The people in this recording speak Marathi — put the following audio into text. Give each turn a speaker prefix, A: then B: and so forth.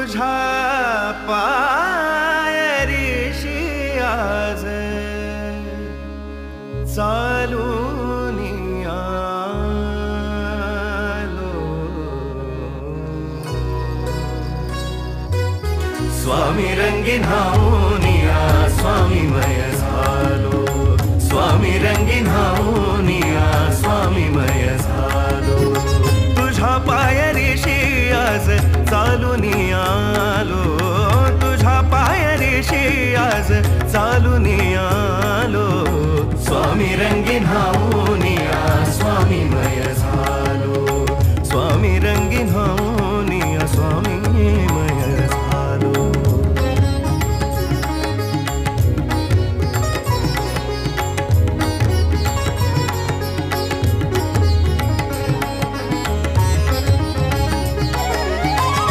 A: तुझ्या पायरीशी आज चालून आलो. स्वामी रंगीन हाऊनिया स्वामीमय झालो. स्वामी रंगीन हाऊनिया स्वामीमय झालो. तुझ्या पायरीशी आज चालून आलो. तुझ्या पायरीशी आज चालून आलो. स्वामी रंगीन हाऊ